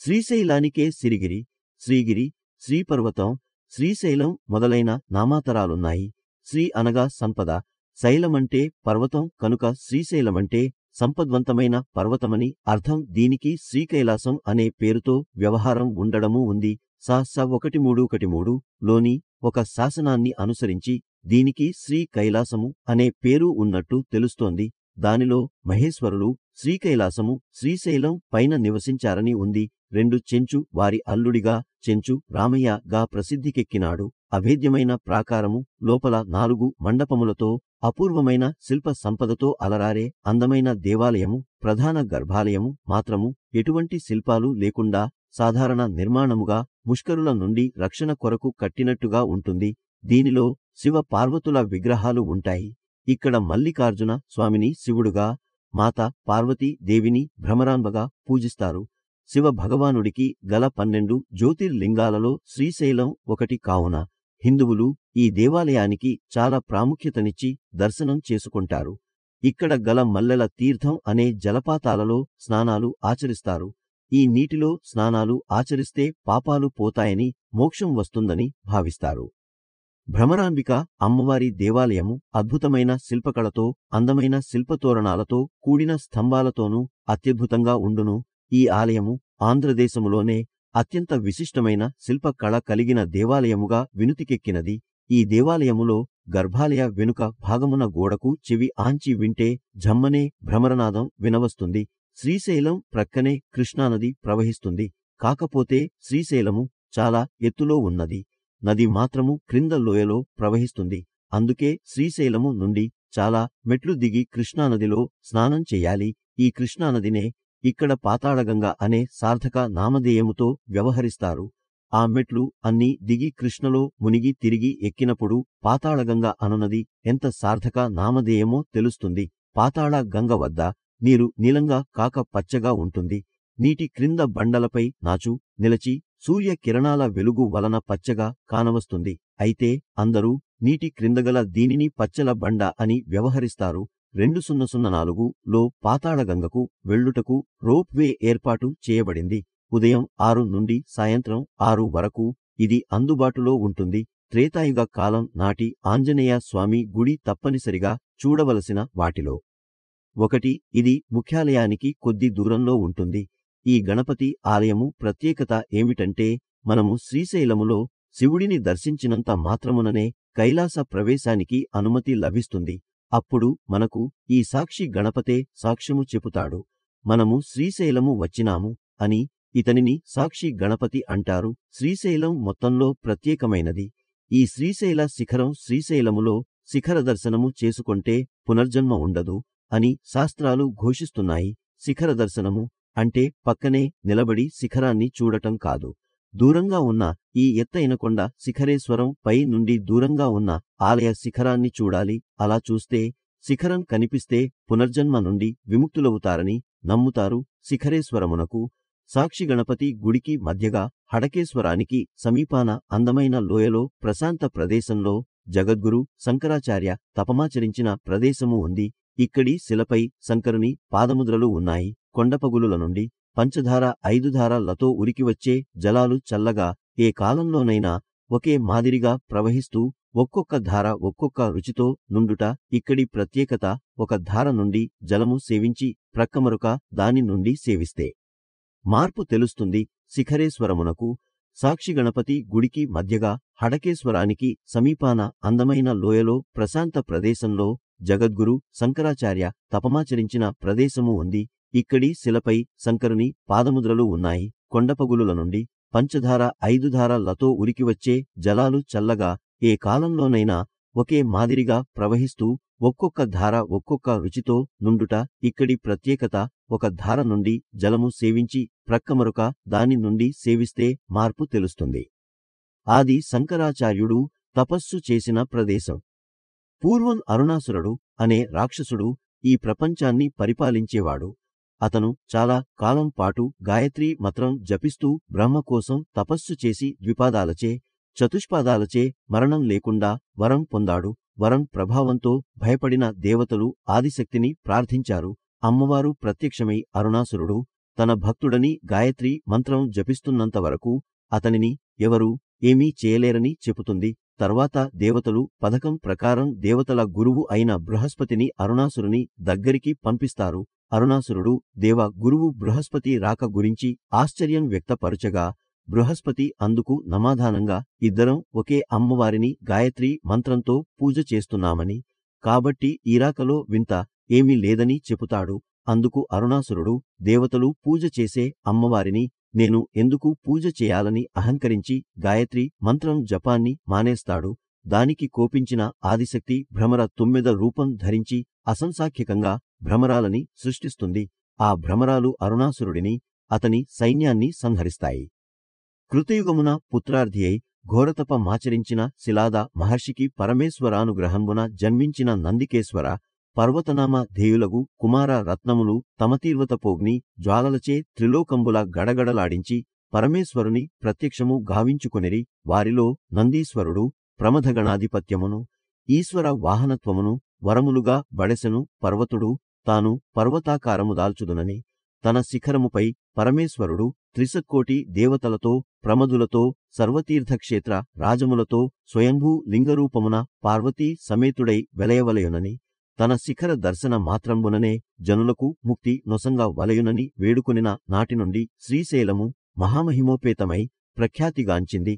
శ్రీశైలానికే సిరిగిరి, శ్రీగిరి, శ్రీపర్వతం, శ్రీశైలం మొదలైన నామాతరాలున్నాయి. శ్రీ అనగా సంపద, శైలమంటే పర్వతం కనుక శ్రీశైలమంటే సంపద్వంతమైన పర్వతమని అర్థం. దీనికి శ్రీకైలాసం అనే పేరుతో వ్యవహారం ఉండడమూ ఉంది. స 1313 లోని ఒక శాసనాన్ని అనుసరించి దీనికి శ్రీ కైలాసము అనే పేరు ఉన్నట్టు తెలుస్తోంది. దానిలో మహేశ్వరులు శ్రీకైలాసము శ్రీశైలం పైన నివసించారని ఉంది. 2 చెంచు వారి అల్లుడిగా చెంచు రామయ్య గా ప్రసిద్ధికెక్కినాడు. అభేద్యమైన ప్రాకారము, లోపల 4 మండపములతో అపూర్వమైన శిల్ప సంపదతో అలరారే అందమైన దేవాలయము, ప్రధాన గర్భాలయము మాత్రము ఎటువంటి శిల్పాలు లేకుండా సాధారణ నిర్మాణముగా ముష్కరుల నుండి రక్షణ కొరకు కట్టినట్టుగా ఉంటుంది. దీనిలో శివ పార్వతుల విగ్రహాలు ఉంటాయి. ఇక్కడ మల్లికార్జున స్వామిని శివుడుగా, మాత పార్వతీ దేవిని భ్రమరాంబగా పూజిస్తారు. శివ భగవానుడికి గల 12 జ్యోతిర్లింగాలలో శ్రీశైలం ఒకటి కావున హిందువులు ఈ దేవాలయానికి చాలా ప్రాముఖ్యతనిచ్చి దర్శనం చేసుకుంటారు. ఇక్కడ గల మల్లెల తీర్థం అనే జలపాతాలలో స్నానాలు ఆచరిస్తారు. ఈ నీటిలో స్నానాలు ఆచరిస్తే పాపాలు పోతాయని, మోక్షం వస్తుందని భావిస్తారు. భ్రమరాంబిక అమ్మవారి దేవాలయము అద్భుతమైన శిల్పకళతో, అందమైన శిల్పతోరణాలతో కూడిన స్తంభాలతోనూ అత్యద్భుతంగా ఉండును. ఈ ఆలయము ఆంధ్రదేశములోనే అత్యంత విశిష్టమైన శిల్పకళ కలిగిన దేవాలయముగా వినుతికెక్కినది. ఈ దేవాలయములో గర్భాలయ వెనుక భాగమున గోడకు చెవి ఆంచి వింటే ఝమ్మనే భ్రమరనాదం వినవస్తుంది. శ్రీశైలం ప్రక్కనే కృష్ణానది ప్రవహిస్తుంది. కాకపోతే శ్రీశైలము చాలా ఎత్తులో ఉన్నది. నది మాత్రము క్రింద లోయలో ప్రవహిస్తుంది. అందుకే శ్రీశైలము నుండి చాలా మెట్లు దిగి కృష్ణానదిలో స్నానం చెయ్యాలి. ఈ కృష్ణానదినే ఇక్కడ పాతాళగంగ అనే సార్థక నామధేయముతో వ్యవహరిస్తారు. ఆ మెట్లు అన్నీ దిగి కృష్ణలో మునిగి తిరిగి ఎక్కినప్పుడు పాతాళగంగ అనునది ఎంత సార్థక నామధేయమో తెలుస్తుంది. పాతాళ గంగ వద్ద నీరు నీలంగా కాక పచ్చగా ఉంటుంది. నీటి క్రింద బండలపై నాచు నిలచి సూర్య కిరణాల వెలుగు వలన పచ్చగా కానవస్తుంది. అయితే అందరూ నీటి క్రిందగల దీనిని పచ్చల బండ అని వ్యవహరిస్తారు. 2004 లో పాతాళగంగకు వెళ్ళుటకు రోప్ వే ఏర్పాటు చేయబడింది. ఉదయం 6 నుండి సాయంత్రం 6 వరకు ఇది అందుబాటులో ఉంటుంది. త్రేతాయుగ కాలం నాటి ఆంజనేయ స్వామి గుడి తప్పనిసరిగా చూడవలసిన వాటిలో ఒకటి. ఇది ముఖ్యాలయానికి కొద్ది దూరంలో ఉంటుంది. ఈ గణపతి ఆలయము ప్రత్యేకత ఏమిటంటే, మనము శ్రీశైలములో శివుడిని దర్శించినంత మాత్రముననే కైలాస ప్రవేశానికి అనుమతి లభిస్తుంది. అప్పుడు మనకు ఈ సాక్షి గణపతే సాక్ష్యము చెపుతాడు. మనము శ్రీశైలము వచ్చినాము అని. ఇతనిని సాక్షి గణపతి అంటారు. శ్రీశైలం మొత్తంలో ప్రత్యేకమైనది. ఈ శ్రీశైల శిఖరం శ్రీశైలములో శిఖర దర్శనము చేసుకొంటే పునర్జన్మ ఉండదు అని శాస్త్రాలు ఘోషిస్తున్నాయి. శిఖర దర్శనము అంటే పక్కనే నిలబడి శిఖరాన్ని చూడటం కాదు. దూరంగా ఉన్న ఈ ఎత్తైన కొండ శిఖరేశ్వరం పై నుండి దూరంగా ఉన్న ఆలయ శిఖరాన్ని చూడాలి. అలా చూస్తే శిఖరం కనిపిస్తే పునర్జన్మ నుండి విముక్తులవుతారని నమ్ముతారు. శిఖరేశ్వరమునకు సాక్షి గణపతి గుడికి మధ్యగా హడకేశ్వరానికి సమీపాన అందమైన లోయలో ప్రశాంత ప్రదేశంలో జగద్గురు శంకరాచార్య తపమాచరించిన ప్రదేశము ఉంది. ఇక్కడి శిలపై శంకరుని పాదముద్రలు ఉన్నాయి. కొండపగులుల నుండి పంచధార 5 ధారలతో ఉరికివచ్చే జలాలు చల్లగా ఏ కాలంలోనైనా ఒకే మాదిరిగా ప్రవహిస్తూ ఒక్కొక్క ధార ఒక్కొక్క రుచితో నుండుట ఇక్కడి ప్రత్యేకత. ఒక ధార నుండి జలము సేవించి ప్రక్కమరొక దాని నుండి సేవిస్తే మార్పు తెలుస్తుంది. శిఖరేశ్వరమునకు సాక్షి గణపతి గుడికి మధ్యగా హడకేశ్వరానికి సమీపాన అందమైన లోయలో ప్రశాంత ప్రదేశంలో జగద్గురు శంకరాచార్య తపమాచరించిన ప్రదేశము ఉంది. ఇక్కడి శిలపై శంకరుని పాదముద్రలు ఉన్నాయి. కొండపగులుల నుండి పంచధార 5 ధారలతో ఉరికివచ్చే జలాలు చల్లగా ఏ కాలంలోనైనా ఒకే మాదిరిగా ప్రవహిస్తూ ఒక్కొక్క ధార ఒక్కొక్క రుచితో నుండుట ఇక్కడి ప్రత్యేకత. ఒక ధార నుండి జలము సేవించి ప్రక్కమరొక దాని నుండి సేవిస్తే మార్పు తెలుస్తుంది. ఆది శంకరాచార్యుడు తపస్సు చేసిన ప్రదేశం. పూర్వం అరుణాసురుడు అనే రాక్షసుడు ఈ ప్రపంచాన్ని పరిపాలించేవాడు. అతను చాలా కాలం పాటు గాయత్రీ మంత్రం జపిస్తూ బ్రహ్మ కోసం తపస్సు చేసి ద్విపాదాలచే చతుష్పాదాలచే మరణం లేకుండా వరం పొందాడు. వరం ప్రభావంతో భయపడిన దేవతలు ఆదిశక్తిని ప్రార్థించారు. అమ్మవారు ప్రత్యక్షమై అరుణాసురుడు తన భక్తుడని గాయత్రి మంత్రం జపిస్తున్నంత వరకు అతనిని ఎవరూ ఏమీ చేయలేరని చెబుతుంది. తర్వాత దేవతలు పథకం ప్రకారం దేవతల గురువు అయిన బృహస్పతిని అరుణాసురుని దగ్గరికి పంపిస్తారు. అరుణాసురుడు దేవ గురువు బృహస్పతి రాక గురించి ఆశ్చర్యం వ్యక్తపరచగా బృహస్పతి అందుకు సమాధానంగా ఇద్దరం ఒకే అమ్మవారిని గాయత్రి మంత్రంతో పూజ చేస్తున్నామని, కాబట్టి ఈ రాకలో వింత ఏమీ లేదని చెబుతాడు. అందుకు అరుణాసురుడు దేవతలు పూజ చేసే అమ్మవారిని నేను ఎందుకు పూజ చేయాలని అహంకరించి గాయత్రి మంత్రం జపాన్ని మానేస్తాడు. దానికి కోపించిన ఆదిశక్తి భ్రమర తుమ్మెద రూపం ధరించి అసంఖ్యాకంగా భ్రమరాలని సృష్టిస్తుంది. ఆ భ్రమరాలు అరుణాసురుడిని అతని సైన్యాన్ని సంహరిస్తాయి. కృతయుగమున పుత్రార్థి అయి ఘోరతప మాచరించిన శిలాద మహర్షికి పరమేశ్వరానుగ్రహంబున జన్మించిన నందికేశ్వర పర్వతనామ ధేయులగు కుమార రత్నములు తమతీర్వత పోగ్ని జ్వాలలచే త్రిలోకంబుల గడగడలాడించి పరమేశ్వరుని ప్రత్యక్షము గావించుకొనిరి. వారిలో నందీశ్వరుడు ప్రమథగణాధిపత్యమును ఈశ్వర వాహనత్వమును వరములుగా బడెసెను. పర్వతుడు తాను పర్వతాకారము దాల్చుదునని తన శిఖరముపై పరమేశ్వరుడు త్రిశక్కోటి దేవతలతో ప్రమదులతో సర్వతీర్థక్షేత్ర రాజములతో స్వయంభూ లింగరూపమున పార్వతీ సమేతుడై వెలయవలయునని తన శిఖర దర్శన మాత్రంబుననే జనులకు ముక్తి నొసంగా వలయునని వేడుకొనిన నాటి నుండి శ్రీశైలము మహామహిమోపేతమై ప్రఖ్యాతిగాంచింది.